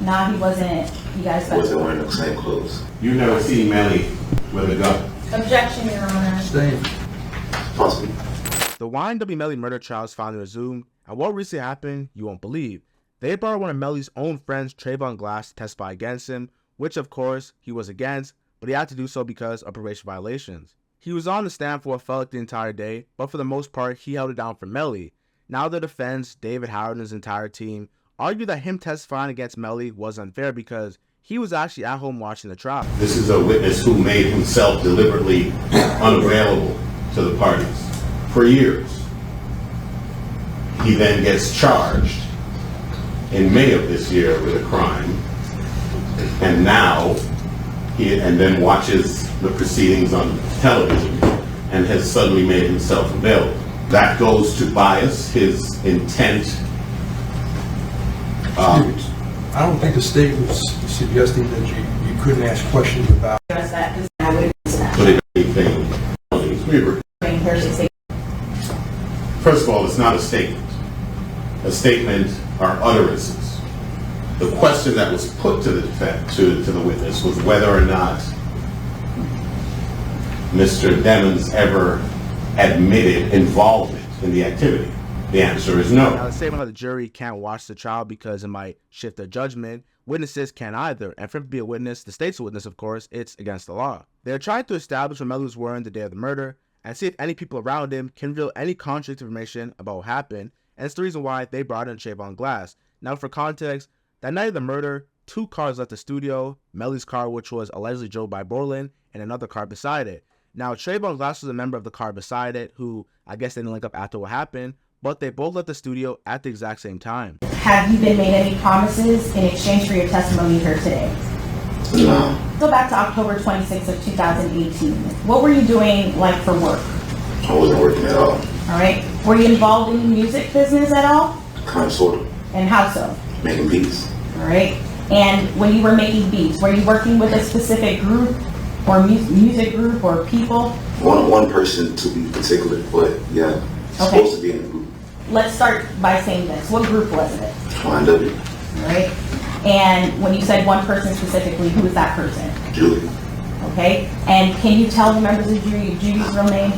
Nah, he wasn't. You guys wasn't wearing the same clothes. You never seen Melly with a gun? Objection, Your Honor. Stay. Possibly. The YNW Melly murder trial is finally resumed, and what recently happened, you won't believe. They brought one of Melly's own friends, Trayvon Glass, to testify against him, which of course he was against, but he had to do so because of probation violations. He was on the stand for what felt like the entire day, but for the most part, he held it down for Melly. Now the defense, David Howard and his entire team, argued that him testifying against Melly was unfair because he was actually at home watching the trial. This is a witness who made himself deliberately unavailable to the parties for years. He then gets charged in May of this year with a crime, and now and then watches the proceedings on television and has suddenly made himself available. That goes to bias, his intent. I don't think the state was suggesting that you couldn't ask questions about. But if anything, first of all, it's not a statement. A statement are utterances. The question that was put to the defense, to the witness, was whether or not Mr. Demons ever admitted involvement in the activity. The answer is no. Now, the statement of the jury can't watch the trial because it might shift their judgment. Witnesses can't either, and for him to be a witness, the state's a witness, of course, it's against the law. They are trying to establish what Melly was wearing the day of the murder and see if any people around him can reveal any contradictory information about what happened, and it's the reason why they brought in Trayvon Glass. Now, for context, that night of the murder, 2 cars left the studio, Melly's car, which was allegedly drove by Borland, and another car beside it. Now, Trayvon Glass was a member of the car beside it, who I guess they didn't link up after what happened, but they both left the studio at the exact same time. Have you been made any promises in exchange for your testimony here today? No. Go back to October 26th of 2018. What were you doing like for work? I wasn't working at all. All right. Were you involved in the music business at all? Kind of, sort of. And how so? Making beats. All right. And when you were making beats, were you working with a specific group or music group or people? One person to be particular, but yeah, Okay. supposed to be in the group. Let's start by saying this. What group was it? YNW. All right. And when you said one person specifically, who was that person? Julie. Okay. And can you tell the members of Judy's real name?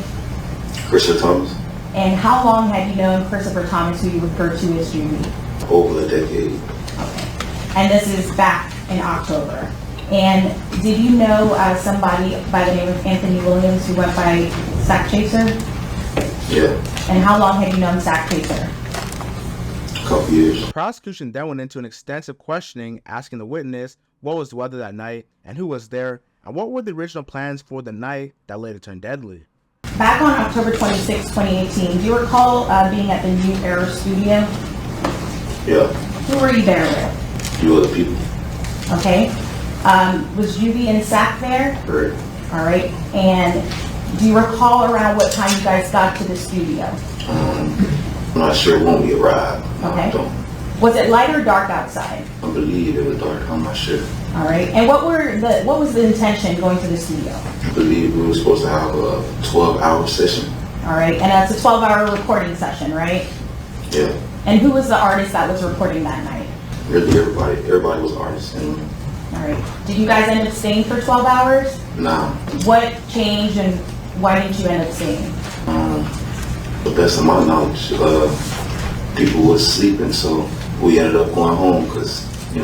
Christopher Thomas. And how long had you known Christopher Thomas, who you refer to as Judy? Over a decade. Okay. And this is back in October. And did you know somebody by the name of Anthony Williams who went by Sack Chaser? Yeah. And how long had you known Sack Chaser? A couple years. The prosecution then went into an extensive questioning, asking the witness what was the weather that night and who was there, and what were the original plans for the night that later turned deadly. Back on October 26, 2018, do you recall being at the New Era studio? Yeah. Who were you there with? Few other people. Okay. Was Judy and Sack there? Right. All right. And do you recall around what time you guys got to the studio? I'm not sure when we arrived. Okay. I don't. Was it light or dark outside? I believe it was dark. I'm not sure. All right. And what was the intention going to the studio? I believe we were supposed to have a 12-hour session. All right. And that's a 12-hour recording session, right? Yeah. And who was the artist that was recording that night? Really, everybody was artists. And All right. Did you guys end up staying for 12 hours? nah. What changed and why didn't you end up staying? The best of my knowledge, people was sleeping, so we ended up going home because,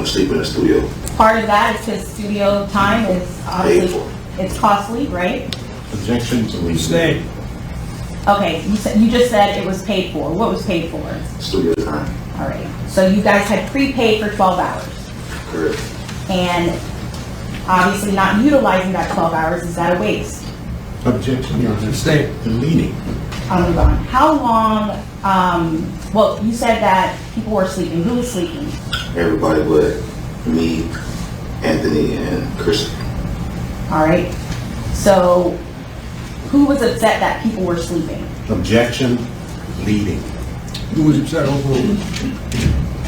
sleeping in the studio. Part of that is because studio time is obviously, it's costly, right? Objection to leave. Stay. Okay, you just said it was paid for. What was paid for? Studio time. All right. So you guys had prepaid for 12 hours. Correct. And obviously not utilizing that 12 hours, is that a waste? Objection, Your Honor. Stay. Leading. I'll move on. How long, well, you said that people were sleeping. Who was sleeping? Everybody but me, Anthony, and Chris. All right. So who was upset that people were sleeping? Objection, leading. Who was upset overall?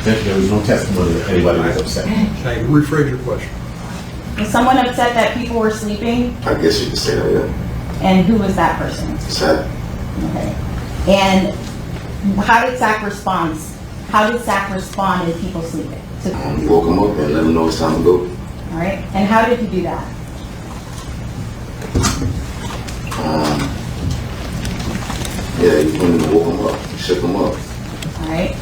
There was no testimony that anybody was upset. Thank you. Rephrase your question. Was someone upset that people were sleeping? I guess you could say that, yeah. And who was that person? Sad. Okay. And how did Zach respond? How did Zach respond to people sleeping? To, Woke him up and let him know it's time to go. all right. And how did you do that? Yeah, he went and woke him up, shook him up. All right.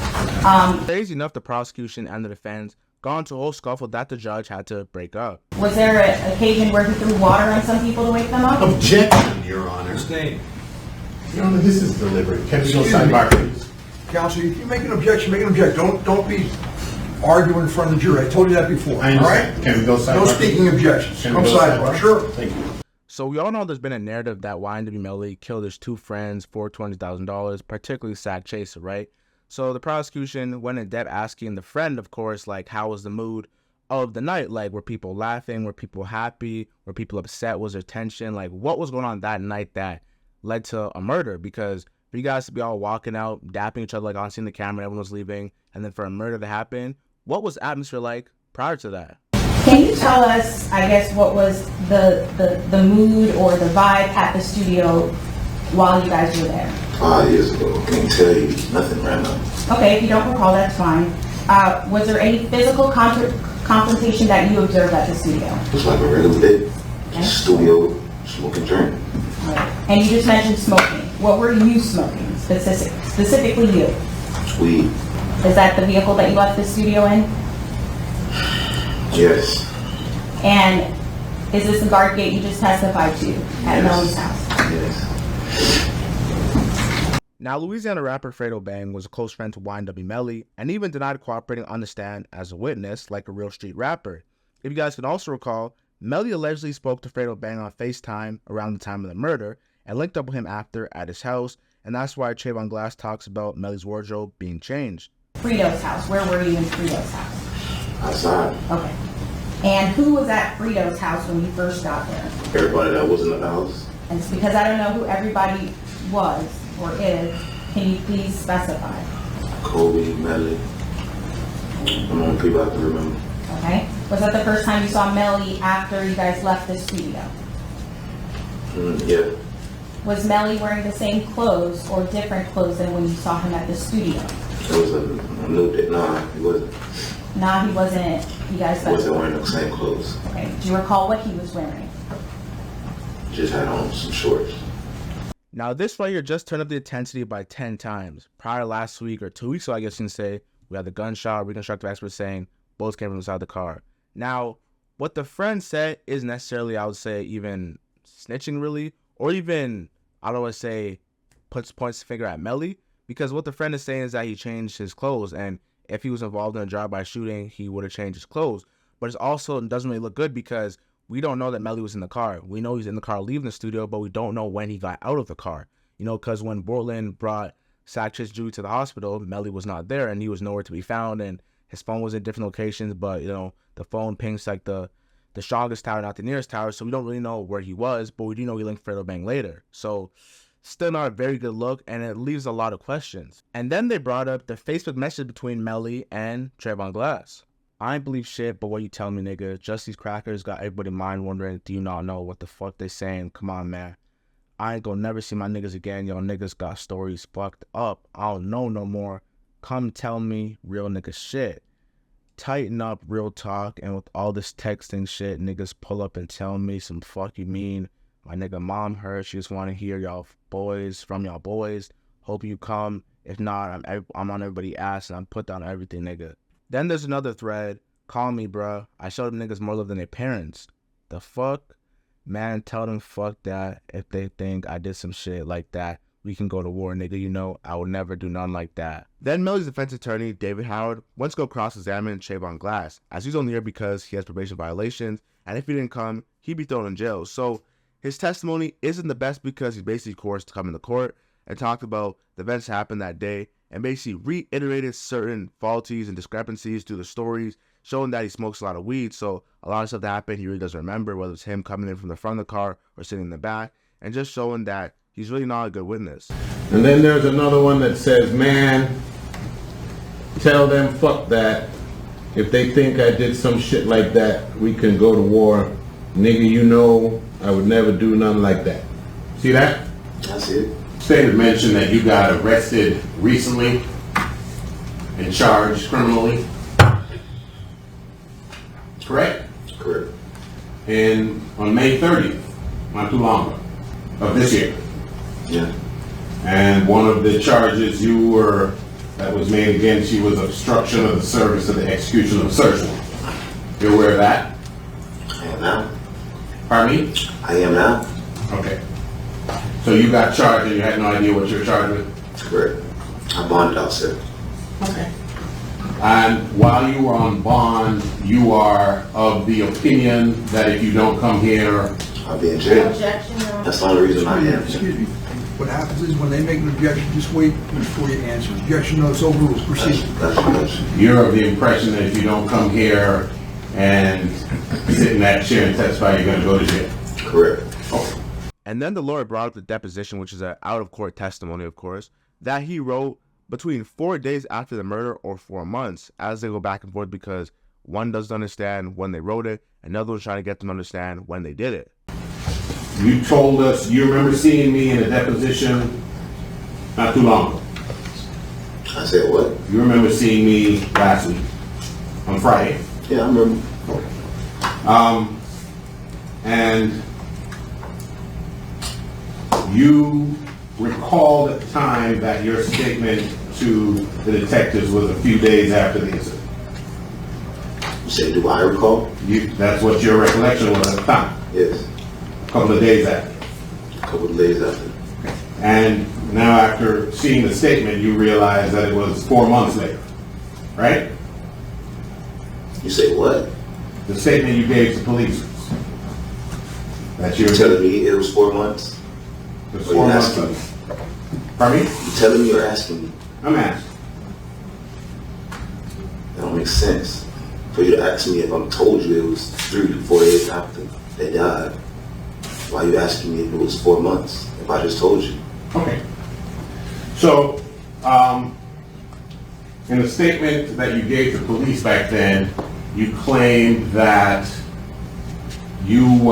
Crazy enough, the prosecution and the defense got into a whole scuffle that the judge had to break up. Was there an occasion where he threw water on some people to wake them up? Objection, Your Honor. Stay. Your Honor, this is deliberate. Can we go Excuse me. sidebar, please? Counsel, if you make an objection, make an objection. Don't be arguing in front of the jury. I told you that before, I all understand. right? Can we go sidebar? No speaking objections. Can we Come go sidebar. Sure. Thank you. So we all know there's been a narrative that YNW Melly killed his two friends for $20,000, particularly Sack Chaser, right? So the prosecution went in depth asking the friend, of course, like, how was the mood of the night? Like, were people laughing? Were people happy? Were people upset? Was there tension? Like, what was going on that night that led to a murder? Because for you guys to be all walking out, dapping each other, like on seeing the camera, everyone was leaving, and then for a murder to happen, what was the atmosphere like prior to that? Can you tell us, I guess, what was the mood or the vibe at the studio while you guys were there? 5 years ago. Can't tell you nothing right now. Okay, if you don't recall, that's fine. Was there any physical confrontation that you observed at the studio? It's like a regular day. Okay. Studio, smoking, drink. All right. And you just mentioned smoking. What were you smoking, specifically you? Weed. Is that the vehicle that you left the studio in? Yes. And is this the guard gate you just testified to at Yes. Melly's house? Yes. Now, Louisiana rapper Fredo Bang was a close friend to YNW Melly and even denied cooperating on the stand as a witness like a real street rapper. If you guys can also recall, Melly allegedly spoke to Fredo Bang on FaceTime around the time of the murder and linked up with him after at his house, and that's why Trayvon Glass talks about Melly's wardrobe being changed. Frito's house. Where were you in Frito's house? Outside. Okay. And who was at Frito's house when you first got there? Everybody that was in the house. And it's because I don't know who everybody was or is. Can you please specify? Kobe, Melly. I'm on people I can remember. Okay. Was that the first time you saw Melly after you guys left the studio? Yeah. Was Melly wearing the same clothes or different clothes than when you saw him at the studio? It was a new day. Nah, he wasn't. Nah, he wasn't. You guys He wasn't specified. wearing the same clothes. Okay. Do you recall what he was wearing? Just had on some shorts. Now, this right here just turned up the intensity by 10 times. Prior last week or 2 weeks ago, I guess you can say, we had the gunshot, reconstructive experts saying bullets came from inside the car. Now, what the friend said isn't necessarily, I would say, even snitching really, or even, I don't want to say, points the finger at Melly, because what the friend is saying is that he changed his clothes, and if he was involved in a drive-by shooting, he would have changed his clothes. But it also doesn't really look good because we don't know that Melly was in the car. We know he's in the car leaving the studio, but we don't know when he got out of the car. You know, because when Borland brought Sackchis Judy to the hospital, Melly was not there, and he was nowhere to be found, and his phone was in different locations, but, you know, the phone pings like the strongest tower, not the nearest tower, so we don't really know where he was, but we do know he linked Fredo Bang later. So, still not a very good look, and it leaves a lot of questions. And then they brought up the Facebook message between Melly and Trayvon Glass. I ain't believe shit, but what you telling me, nigga? Just these crackers got everybody mind wondering, do you not know what the fuck they saying? Come on, man. I ain't gonna never see my niggas again. Y'all niggas got stories fucked up. I don't know no more. Come tell me real nigga shit. Tighten up, real talk, and with all this texting shit, niggas pull up and tell me some fuck you mean. My nigga mom heard, she just want to hear y'all boys, from y'all boys. Hope you come. If not, I'm on everybody's ass and I'm put down everything, nigga. Then there's another thread. Call me, bruh. I showed them niggas more love than their parents. The fuck? Man, tell them fuck that. If they think I did some shit like that, we can go to war, nigga. You know, I would never do nothing like that. Then Melly's defense attorney, David Howard, went to go cross-examine Trayvon Glass, as he's only here because he has probation violations, and if he didn't come, he'd be thrown in jail. So his testimony isn't the best because he's basically coerced to come into court and talked about the events that happened that day and basically reiterated certain faulties and discrepancies through the stories, showing that he smokes a lot of weed. So a lot of stuff that happened he really doesn't remember, whether it's him coming in from the front of the car or sitting in the back, and just showing that he's really not a good witness. And then there's another one that says, man, tell them fuck that. If they think I did some shit like that, we can go to war. Nigga, you know I would never do nothing like that. See that? That's it. Statement mentioned that you got arrested recently and charged criminally. correct? Correct. And on May 30th, not too long ago, of this year. Yeah. And one of the charges that was made against you was obstruction of the service of the execution of a search warrant. You're aware of that? I am now. Pardon me? I am now. Okay. So you got charged and you had no idea what you were charged with? Correct. I bonded out, sir. Okay. And while you were on bond, you are of the opinion that if you don't come here, I'll be in jail. Objection, Your Honor. That's the only reason I am. Excuse me. What happens is when they make an objection, just wait before you answer. Objection, no, it's overruled. Proceed. That's you're of the impression that if you don't come here and sit in that chair and testify, you're going to go to jail. correct. Okay. And then the lawyer brought up the deposition, which is an out-of-court testimony, of course, that he wrote between 4 days after the murder or 4 months, as they go back and forth because one doesn't understand when they wrote it, another one's trying to get them to understand when they did it. You told us, you remember seeing me in a deposition not too long ago. I said what? You remember seeing me last week on Friday. Yeah, I remember. And you recalled at the time that your statement to the detectives was a few days after the incident. You said, do I recall? That's what your recollection was at the time, Yes. a couple of days after. A couple of days after. And now after seeing the statement, you realize that it was 4 months later, right? You say what? The statement you gave to police. That You're telling me it was 4 months? It was Or 4 you're months. asking me? Pardon me? You telling me or asking me? I'm asking. That don't make sense. For you to ask me if I'm told you it was 3 to 4 days after they died, why are you asking me if it was 4 months? If I just told you. Okay. So, in the statement that you gave to police back then, you claimed that you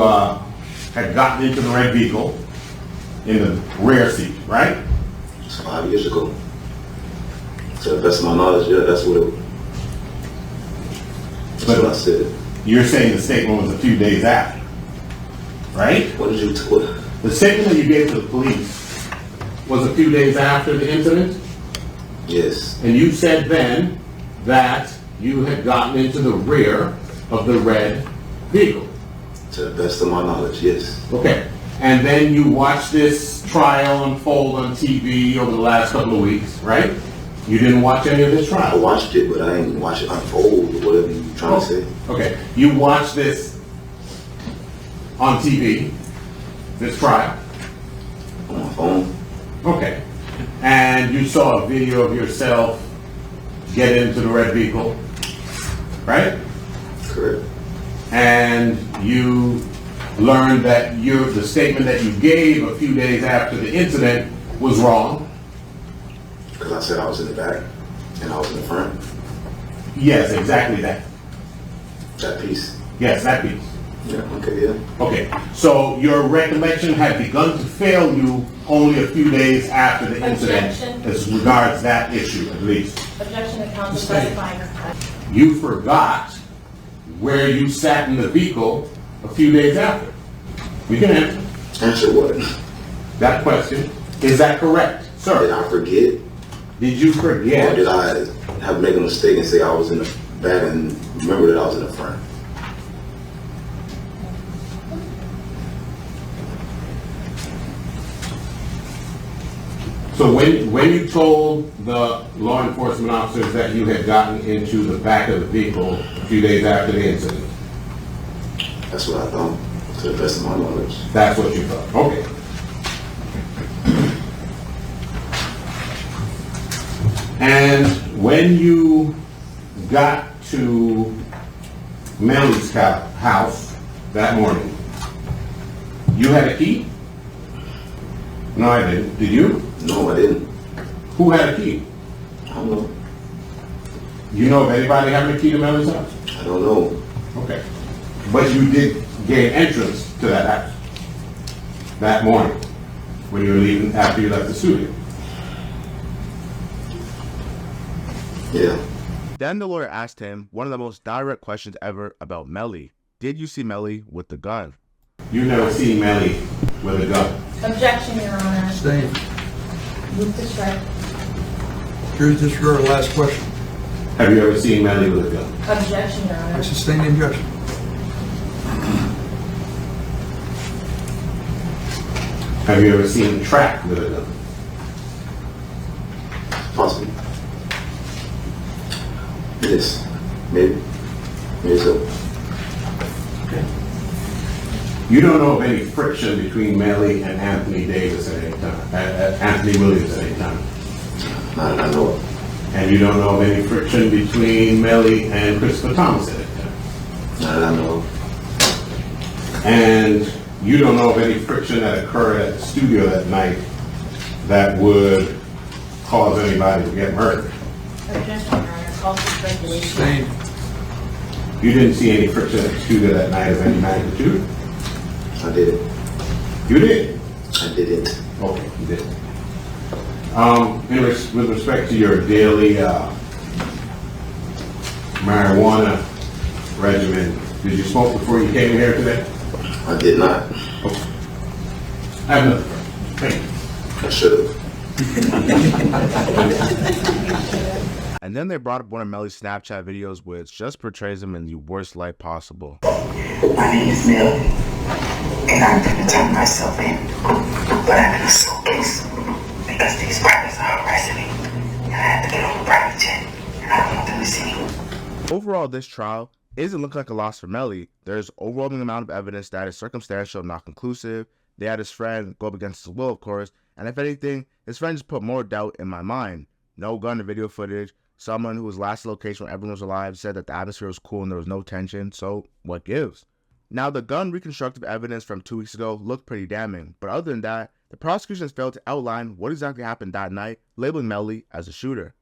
had gotten into the red vehicle in the rear seat, right? It's 5 years ago. To the best of my knowledge, yeah, that's what it. That's what I said. You're saying the statement was a few days after, right? What did you what? The statement that you gave to the police was a few days after the incident, Yes. and you said then that you had gotten into the rear of the red vehicle. To the best of my knowledge, yes. Okay. And then you watched this trial unfold on TV over the last couple of weeks, right? You didn't watch any of this I trial? watched it, but I didn't watch it unfold or whatever you're trying to say. Okay. You watched this on TV, this trial? On my phone. Okay. And you saw a video of yourself get into the red vehicle, right? Correct. And you learned that the statement that you gave a few days after the incident was wrong. Because I said I was in the back and I was in the front. Yes, exactly that. That piece. Yes, that piece. Yeah, okay, yeah. Okay, so your recollection had begun to fail you only a few days after the incident, Objection. as regards that issue, at least. Objection to counsel testifying. You forgot where you sat in the vehicle a few days after. You can answer Answer what? that question. Is that correct, Did sir? I forget? Did you Or forget? did I have made a mistake and say I was in the back and remember that I was in the front? So when you told the law enforcement officers that you had gotten into the back of the vehicle a few days after the incident, That's what I thought, to the best of my knowledge. that's what you thought? Okay. And when you got to Melly's house that morning, you had a key? No, I didn't. Did you? No, I didn't. Who had a key? I don't know. You know of anybody having a key to Melly's house? I don't know. Okay. But you did gain entrance to that house that morning when you were leaving after you left the studio. Yeah. Then the lawyer asked him one of the most direct questions ever about Melly. Did you see Melly with the gun? You never seen Melly with a gun. Objection, Your Honor. Stay. Move to strike. Here's disregard, last question. Have you ever seen Melly with a gun? Objection, Your I Honor. sustain the objection. Have you ever seen him track with a gun? Possibly. Yes. Maybe. Maybe so. You don't know of any friction between Melly and Anthony Davis at any time, Anthony Williams at any time. Not that I know of. And you don't know of any friction between Melly and Christopher Thomas at any time. Not that I know of. And you don't know of any friction that occurred at the studio that night that would cause anybody to get murdered. Objection, Your Honor. Call for speculation. Stay. You didn't see any friction at the studio that night of any magnitude? I didn't. You did? I didn't. Okay, you did. With respect to your daily marijuana regimen, did you smoke before you came here today? I did not. Okay. I have nothing. Thank you. I should have. And then they brought up one of Melly's Snapchat videos, which just portrays him in the worst light possible. My name is Melly, and I'm gonna turn myself in, but I'm in a suitcase because these privates are harassing me, and I have to get on a private jet, and I don't want them to see me. Overall, this trial isn't looking like a loss for Melly. There's overwhelming amount of evidence that is circumstantial, not conclusive. They had his friend go up against his will, of course, and if anything, his friend just put more doubt in my mind. No gun or video footage. Someone who was last at the location when everyone was alive said that the atmosphere was cool and there was no tension, so what gives? Now, the gun reconstructive evidence from 2 weeks ago looked pretty damning, but other than that, the prosecution has failed to outline what exactly happened that night, labeling Melly as a shooter.